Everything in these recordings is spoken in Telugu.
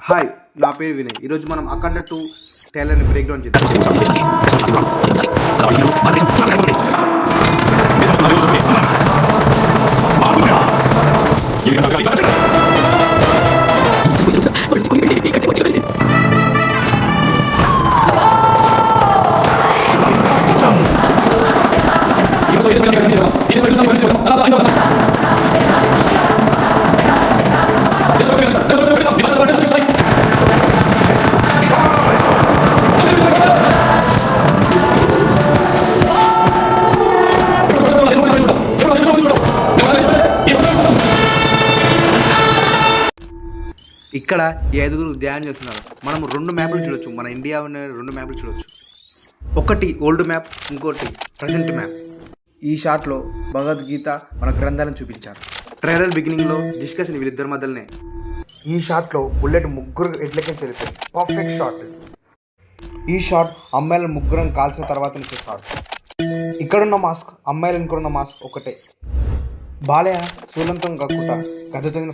హాయ్, నా పేరు వినయ్. ఈరోజు మనం అఖండ 2 ట్రైలర్ని బ్రేక్ డౌన్ చేద్దాం. ఇక్కడ ఈ ఐదుగురు ధ్యానం చేస్తున్నారు. మనం 2 మ్యాప్లు చూడొచ్చు. మన ఇండియా ఉన్న 2 మ్యాప్లు చూడొచ్చు. ఒకటి ఓల్డ్ మ్యాప్, ఇంకోటి ప్రజెంట్ మ్యాప్. ఈ షాట్లో భగవద్గీత మన గ్రంథాలను చూపించారు. ట్రైలర్ బిగినింగ్లో డిస్కషన్ వీళ్ళిద్దరి మధ్యలోనే. ఈ షాట్లో బుల్లెట్ ముగ్గురు ఎడ్లకి చెల్లిపోయింది. Perfect shot. ఈ షాట్ అమ్మాయిలను ముగ్గురం కాల్చిన తర్వాత నుంచి షాట్. ఇక్కడున్న మాస్క్ అమ్మాయిలు ఇంకున్న మాస్క్ ఒకటే. బాలయ్య శూలంతో కక్కుట గదతో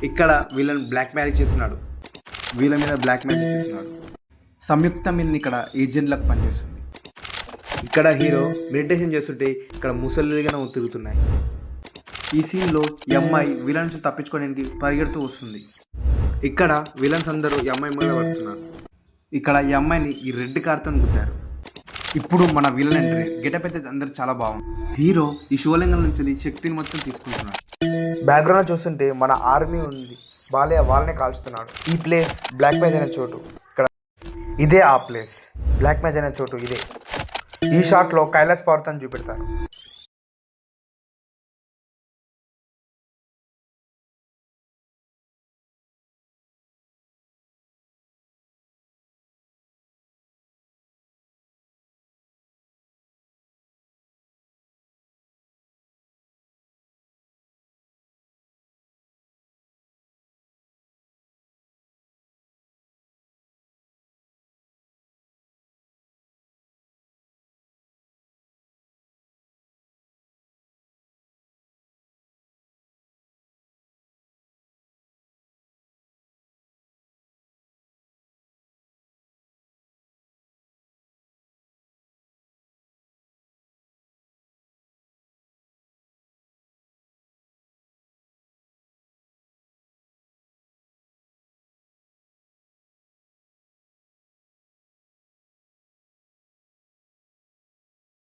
ఇక్కడ వీళ్ళని బ్లాక్ మ్యాజిక్ చేస్తున్నాడు. వీళ్ళ మీద బ్లాక్ మ్యాజిక్ చేస్తున్నాడు. సంయుక్త మీద ఇక్కడ ఏజెంట్లకు పనిచేస్తుంది. ఇక్కడ హీరో మెడిటేషన్ చేస్తుంటే ఇక్కడ ముసలిగా తిరుగుతున్నాయి. ఈ సీన్లో ఈ అమ్మాయి విలన్ నుంచి తప్పించుకోవడానికి పరిగెడుతూ వస్తుంది. ఇక్కడ విలన్స్ అందరూ ఈ అమ్మాయి మీద పడుతున్నారు. ఇక్కడ ఈ అమ్మాయిని ఈ రెడ్ కార్తో గుద్దారు. ఇప్పుడు మన విలన్ ఎంట్రీ. గెటప్ అయితే అందరూ చాలా బాగుంది. హీరో ఈ శివలింగం నుంచి శక్తిని మొత్తం తీసుకుంటున్నాడు. బ్యాక్గ్రౌండ్ చూస్తుంటే మన ఆర్మీ ఉంది. బాలయ్య వాళ్ళనే కాల్చుతున్నాడు. ఈ ప్లేస్ బ్లాక్ మ్యాజ్ అనే చోటు. ఇక్కడ ఇదే ఆ ప్లేస్. బ్లాక్ మ్యాజ్ అనే చోటు ఇదే. ఈ షాట్లో కైలాస్ పర్వతాన్ని చూపెడతారు.